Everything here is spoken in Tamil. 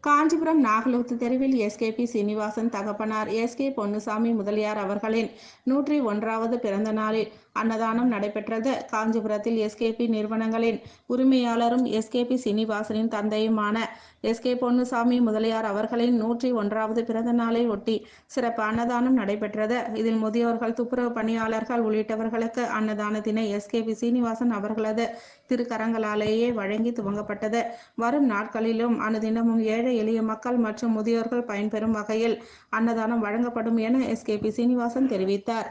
காஞ்சிபுரம் நாகலூத்து தெருவில் எஸ்கேபி சீனிவாசன் தகப்பனார் எஸ்கே பொன்னுசாமி முதலியார் அவர்களின் 101வது பிறந்த நாளில் அன்னதானம் நடைபெற்றது. காஞ்சிபுரத்தில் எஸ்கேபி நிறுவனங்களின் உரிமையாளரும் எஸ்கேபி சீனிவாசனின் தந்தையுமான எஸ்கே பொன்னுசாமி முதலியார் அவர்களின் 101வது பிறந்த நாளை ஒட்டி சிறப்பு அன்னதானம் நடைபெற்றது. இதில் முதியோர்கள், துப்புரவு பணியாளர்கள் உள்ளிட்டவர்களுக்கு அன்னதானத்தினை எஸ்கேபி சீனிவாசன் அவர்களது திருக்கரங்களாலேயே வழங்கி துவங்கப்பட்டது. வரும் நாட்களிலும் அனுதினமும் ஏழை எளிய மக்கள் மற்றும் முதியோர்கள் பயன்பெறும் வகையில் அன்னதானம் வழங்கப்படும் என எஸ்கேபி சீனிவாசன் தெரிவித்தார்.